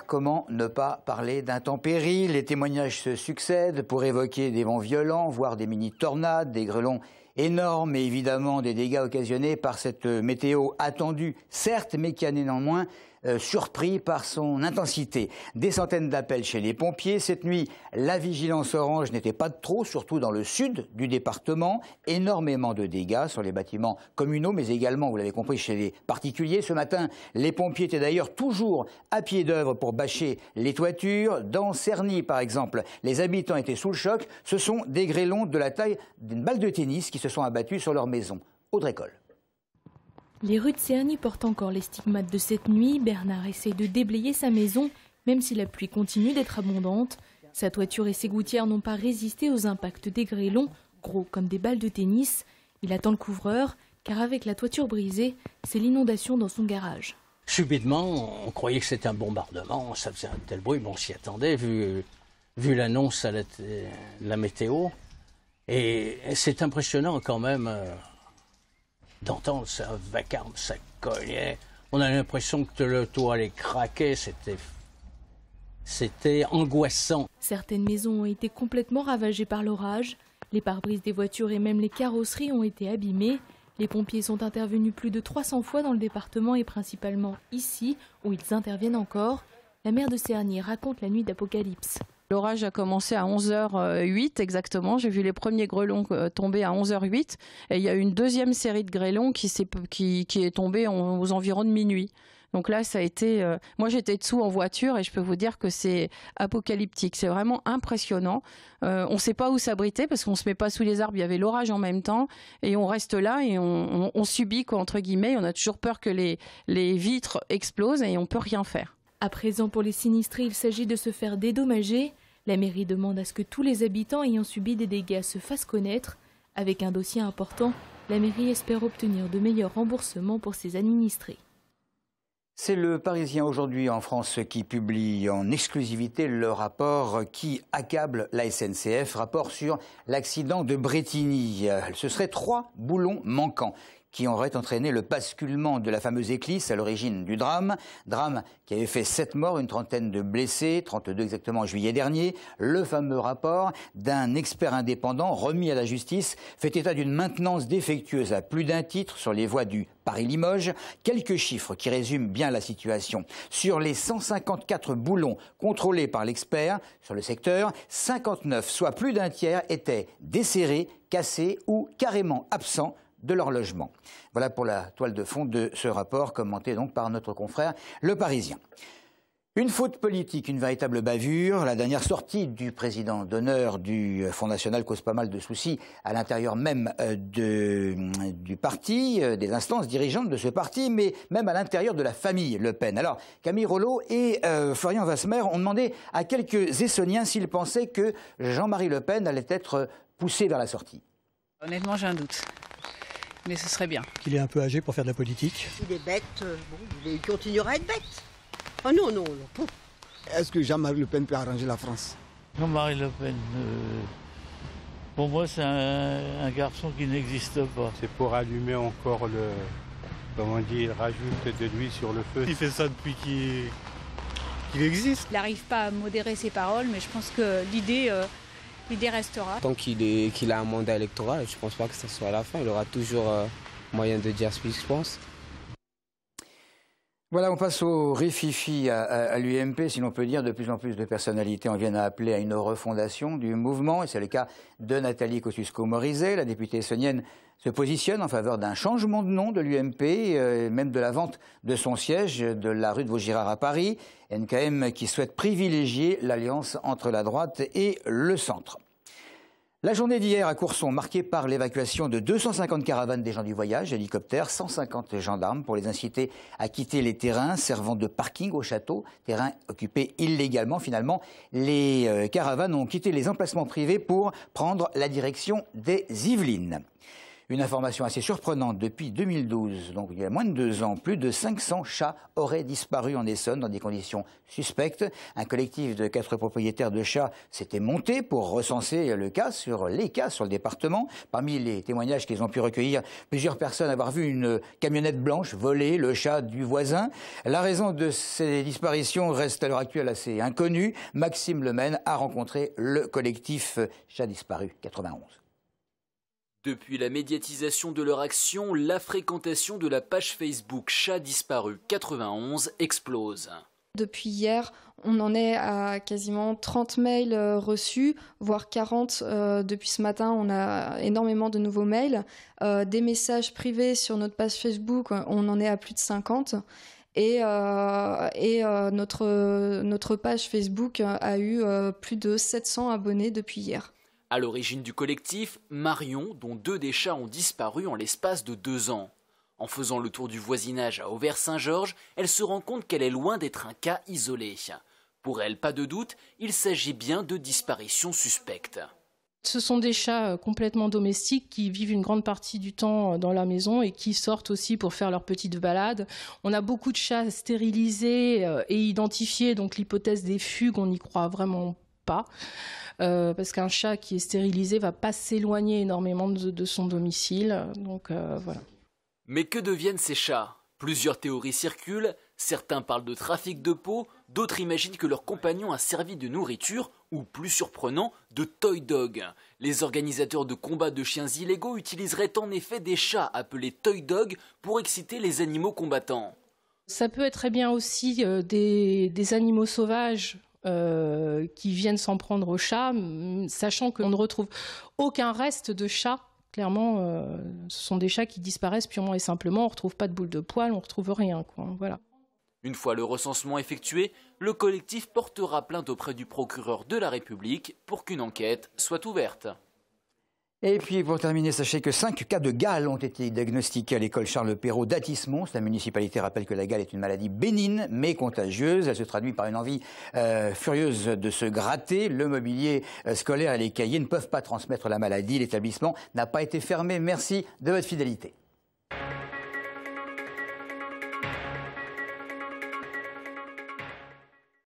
Comment ne pas parler d'intempéries? Les témoignages se succèdent pour évoquer des vents violents, voire des mini-tornades, des grêlons énormes et évidemment des dégâts occasionnés par cette météo attendue, certes, mais qui a néanmoins surpris par son intensité. Des centaines d'appels chez les pompiers. Cette nuit, la vigilance orange n'était pas de trop, surtout dans le sud du département. Énormément de dégâts sur les bâtiments communaux, mais également, vous l'avez compris, chez les particuliers. Ce matin, les pompiers étaient d'ailleurs toujours à pied d'œuvre pour bâcher les toitures. Dans Cerny, par exemple, les habitants étaient sous le choc. Ce sont des grêlons de la taille d'une balle de tennis qui se sont abattus sur leur maison. Audrey Coll. Les rues de Cerny portent encore les stigmates de cette nuit. Bernard essaie de déblayer sa maison, même si la pluie continue d'être abondante. Sa toiture et ses gouttières n'ont pas résisté aux impacts des grêlons, gros comme des balles de tennis. Il attend le couvreur, car avec la toiture brisée, c'est l'inondation dans son garage. Subitement, on croyait que c'était un bombardement, ça faisait un tel bruit, mais on s'y attendait, vu l'annonce à la météo. Et c'est impressionnant quand même d'entendre ça vacarme, ça cognait. On a l'impression que le toit allait craquer, c'était angoissant. Certaines maisons ont été complètement ravagées par l'orage. Les pare-brises des voitures et même les carrosseries ont été abîmées. Les pompiers sont intervenus plus de 300 fois dans le département et principalement ici, où ils interviennent encore. La maire de Cerny raconte la nuit d'apocalypse. L'orage a commencé à 11h08 exactement. J'ai vu les premiers grêlons tomber à 11h08. Et il y a eu une deuxième série de grêlons qui est tombée aux environs de minuit. Donc là, ça a été... moi, j'étais dessous en voiture et je peux vous dire que c'est apocalyptique. C'est vraiment impressionnant. On ne sait pas où s'abriter parce qu'on ne se met pas sous les arbres. Il y avait l'orage en même temps et on reste là et on subit, quoi, entre guillemets. On a toujours peur que les vitres explosent et on ne peut rien faire. À présent, pour les sinistrés, il s'agit de se faire dédommager. La mairie demande à ce que tous les habitants ayant subi des dégâts se fassent connaître. Avec un dossier important, la mairie espère obtenir de meilleurs remboursements pour ses administrés. C'est le Parisien aujourd'hui en France qui publie en exclusivité le rapport qui accable la SNCF, rapport sur l'accident de Brétigny. Ce seraient 3 boulons manquants qui aurait entraîné le basculement de la fameuse éclisse à l'origine du drame. Drame qui avait fait 7 morts, une trentaine de blessés, 32 exactement en juillet dernier. Le fameux rapport d'un expert indépendant remis à la justice fait état d'une maintenance défectueuse à plus d'un titre sur les voies du Paris-Limoges. Quelques chiffres qui résument bien la situation. Sur les 154 boulons contrôlés par l'expert sur le secteur, 59, soit plus d'un tiers, étaient desserrés, cassés ou carrément absents de leur logement. Voilà pour la toile de fond de ce rapport, commenté donc par notre confrère Le Parisien. Une faute politique, une véritable bavure. La dernière sortie du président d'honneur du Front National cause pas mal de soucis à l'intérieur même du parti, des instances dirigeantes de ce parti, mais même à l'intérieur de la famille Le Pen. Alors, Camille Rollo et Florian Wasmer ont demandé à quelques Essonniens s'ils pensaient que Jean-Marie Le Pen allait être poussé vers la sortie. Honnêtement, j'ai un doute. Mais ce serait bien. Il est un peu âgé pour faire de la politique. Il est bête, il continuera à être bête. Oh non, non, non. Est-ce que Jean-Marie Le Pen peut arranger la France? Jean-Marie Le Pen, pour moi, c'est un garçon qui n'existe pas. C'est pour allumer encore comment dire, il rajoute de l'huile sur le feu. Il fait ça depuis qu'il existe. Il n'arrive pas à modérer ses paroles, mais je pense que l'idée restera. Tant qu'il a un mandat électoral, je ne pense pas que ça soit à la fin. Il aura toujours moyen de dire ce qu'il pense. Voilà, on passe au rififi à l'UMP. Si l'on peut dire, de plus en plus de personnalités en viennent à appeler à une refondation du mouvement. Et c'est le cas de Nathalie Kosciusko-Morizet. La députée essonnienne se positionne en faveur d'un changement de nom de l'UMP, même de la vente de son siège de la rue de Vaugirard à Paris. NKM qui souhaite privilégier l'alliance entre la droite et le centre. La journée d'hier à Courson, marquée par l'évacuation de 250 caravanes des gens du voyage, hélicoptères, 150 gendarmes pour les inciter à quitter les terrains servant de parking au château, terrains occupés illégalement. Finalement, les caravanes ont quitté les emplacements privés pour prendre la direction des Yvelines. Une information assez surprenante, depuis 2012, donc il y a moins de 2 ans, plus de 500 chats auraient disparu en Essonne dans des conditions suspectes. Un collectif de 4 propriétaires de chats s'était monté pour recenser les cas sur le département. Parmi les témoignages qu'ils ont pu recueillir, plusieurs personnes avoir vu une camionnette blanche voler le chat du voisin. La raison de ces disparitions reste à l'heure actuelle assez inconnue. Maxime Lemaine a rencontré le collectif Chats disparus 91. Depuis la médiatisation de leur action, la fréquentation de la page Facebook Chats disparus 91 explose. Depuis hier, on en est à quasiment 30 mails reçus, voire 40 depuis ce matin. On a énormément de nouveaux mails. Des messages privés sur notre page Facebook, on en est à plus de 50. Et notre page Facebook a eu plus de 700 abonnés depuis hier. À l'origine du collectif, Marion, dont 2 des chats ont disparu en l'espace de 2 ans. En faisant le tour du voisinage à Auvers-Saint-Georges, elle se rend compte qu'elle est loin d'être un cas isolé. Pour elle, pas de doute, il s'agit bien de disparitions suspectes. Ce sont des chats complètement domestiques qui vivent une grande partie du temps dans la maison et qui sortent aussi pour faire leurs petites balades. On a beaucoup de chats stérilisés et identifiés, donc l'hypothèse des fugues, on n'y croit vraiment pas. Parce qu'un chat qui est stérilisé ne va pas s'éloigner énormément de son domicile. Donc voilà. Mais que deviennent ces chats? Plusieurs théories circulent. Certains parlent de trafic de peau, d'autres imaginent que leur compagnon a servi de nourriture, ou plus surprenant, de toy dog. Les organisateurs de combats de chiens illégaux utiliseraient en effet des chats appelés toy dog pour exciter les animaux combattants. Ça peut être très bien aussi des animaux sauvages qui viennent s'en prendre aux chats, sachant qu'on ne retrouve aucun reste de chat. Clairement, ce sont des chats qui disparaissent purement et simplement. On ne retrouve pas de boules de poils, on ne retrouve rien, quoi. Voilà. Une fois le recensement effectué, le collectif portera plainte auprès du procureur de la République pour qu'une enquête soit ouverte. Et puis pour terminer, sachez que 5 cas de gale ont été diagnostiqués à l'école Charles Perrault d'Athis-Mons. La municipalité rappelle que la gale est une maladie bénigne mais contagieuse. Elle se traduit par une envie furieuse de se gratter. Le mobilier scolaire et les cahiers ne peuvent pas transmettre la maladie. L'établissement n'a pas été fermé. Merci de votre fidélité.